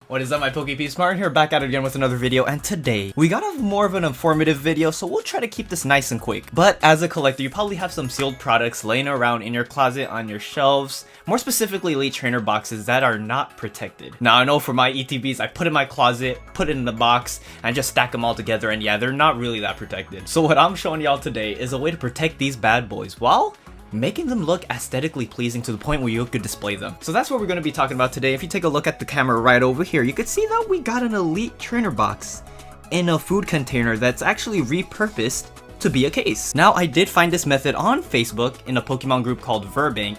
What is up, my PokePeeps? Martin here, back at it again with another video, and today we got a more of an informative video, so we'll try to keep this nice and quick. But as a collector, you probably have some sealed products laying around in your closet, on your shelves, more specifically Elite Trainer boxes that are not protected. Now I know for my ETBs, I put in my closet, put it in the box, and just stack them all together, and yeah, they're not really that protected. So what I'm showing y'all today is a way to protect these bad boys while making them look aesthetically pleasing to the point where you could display them. So that's what we're going to be talking about today. If you take a look at the camera right over here, you can see that we got an Elite Trainer box in a food container that's actually repurposed to be a case. Now, I did find this method on Facebook in a Pokemon group called Verbank,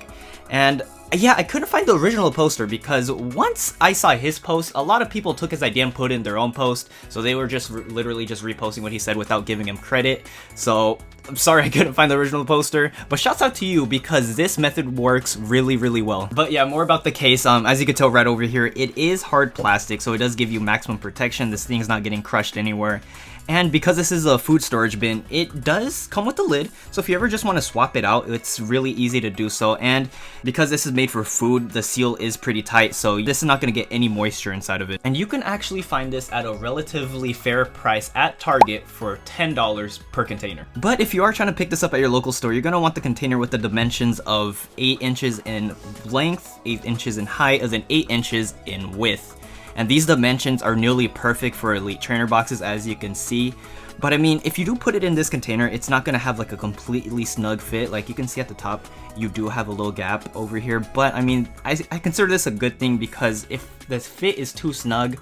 and yeah, I couldn't find the original poster because once I saw his post, a lot of people took his idea and put in their own post, so they were just literally just reposting what he said without giving him credit. So I'm sorry I couldn't find the original poster, but shouts out to you because this method works really well. But yeah, more about the case. As you can tell right over here, it is hard plastic, so it does give you maximum protection. This thing's not getting crushed anywhere. And because this is a food storage bin, it does come with a lid, so if you ever just want to swap it out, it's really easy to do so. And because this is made for food, the seal is pretty tight, so this is not going to get any moisture inside of it. And you can actually find this at a relatively fair price at Target for $10 per container. But if you are trying to pick this up at your local store, you're going to want the container with the dimensions of 8 inches in length, 8 inches in height, and then 8 inches in width. And these dimensions are nearly perfect for Elite Trainer boxes, as you can see. But I mean, if you do put it in this container, it's not going to have like a completely snug fit. Like you can see at the top, you do have a little gap over here. But I mean, I consider this a good thing because if the fit is too snug,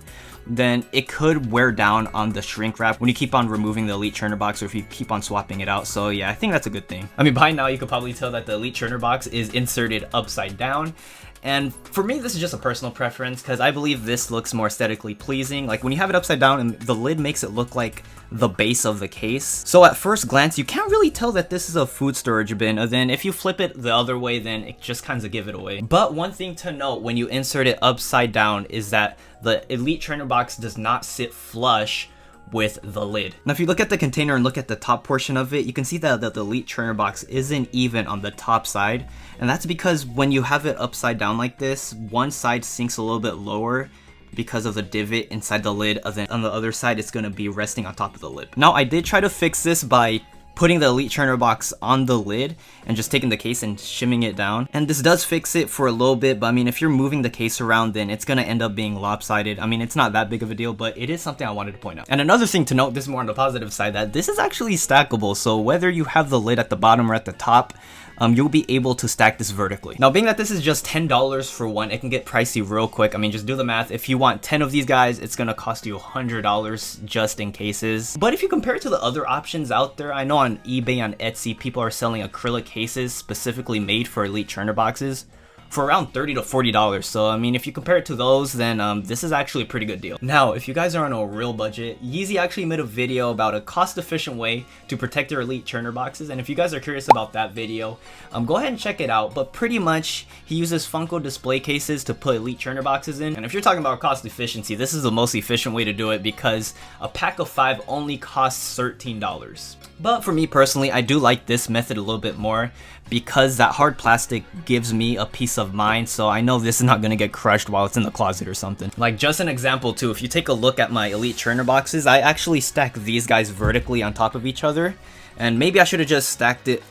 then it could wear down on the shrink wrap when you keep on removing the Elite Trainer box or if you keep on swapping it out. So yeah, I think that's a good thing. I mean, by now you could probably tell that the Elite Trainer box is inserted upside down. And for me, this is just a personal preference because I believe this looks more aesthetically pleasing. Like when you have it upside down and the lid makes it look like the base of the case. So at first glance, you can't really tell that this is a food storage bin. And then if you flip it the other way, then it just kind of give it away. But one thing to note when you insert it upside down is that the Elite Trainer box does not sit flush with the lid. Now if you look at the container and look at the top portion of it, you can see that the Elite Trainer box isn't even on the top side, and that's because when you have it upside down like this, one side sinks a little bit lower because of the divot inside the lid, and then on the other side it's going to be resting on top of the lid. Now I did try to fix this by putting the Elite Trainer box on the lid and just taking the case and shimming it down. And this does fix it for a little bit, but I mean, if you're moving the case around, then it's gonna end up being lopsided. I mean, it's not that big of a deal, but it is something I wanted to point out. And another thing to note, this is more on the positive side, that this is actually stackable. So whether you have the lid at the bottom or at the top, you'll be able to stack this vertically. Now, being that this is just $10 for one, it can get pricey real quick. I mean, just do the math. If you want 10 of these guys, it's gonna cost you $100 just in cases. But if you compare it to the other options out there, I know on eBay, on Etsy, people are selling acrylic cases specifically made for Elite Trainer boxes for around $30 to $40. So I mean, if you compare it to those, then this is actually a pretty good deal. Now, if you guys are on a real budget, Yeezy actually made a video about a cost-efficient way to protect your Elite Trainer boxes, and if you guys are curious about that video, go ahead and check it out. But pretty much, he uses Funko display cases to put Elite Trainer boxes in, and if you're talking about cost efficiency, this is the most efficient way to do it because a pack of 5 only costs $13. But for me personally, I do like this method a little bit more because that hard plastic gives me a peace of mind, so I know this is not going to get crushed while it's in the closet or something. Like just an example too, if you take a look at my Elite Trainer boxes, I actually stack these guys vertically on top of each other, and maybe I should have just stacked it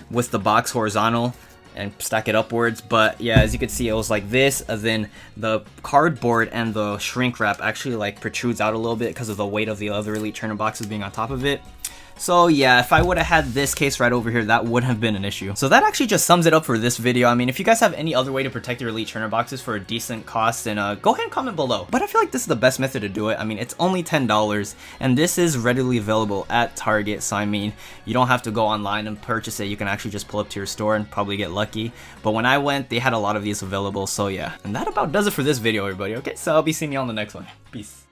with the box horizontal and stack it upwards, but yeah, as you can see, it was like this, and then the cardboard and the shrink wrap actually like protrudes out a little bit because of the weight of the other Elite Trainer boxes being on top of it. So yeah, if I would have had this case right over here, that would have been an issue. So that actually just sums it up for this video. I mean, if you guys have any other way to protect your Elite Trainer boxes for a decent cost, then go ahead and comment below. But I feel like this is the best method to do it. I mean, it's only $10, and this is readily available at Target. So I mean, you don't have to go online and purchase it. You can actually just pull up to your store and probably get lucky. But when I went, they had a lot of these available. So yeah, and that about does it for this video, everybody. Okay, so I'll be seeing you on the next one. Peace.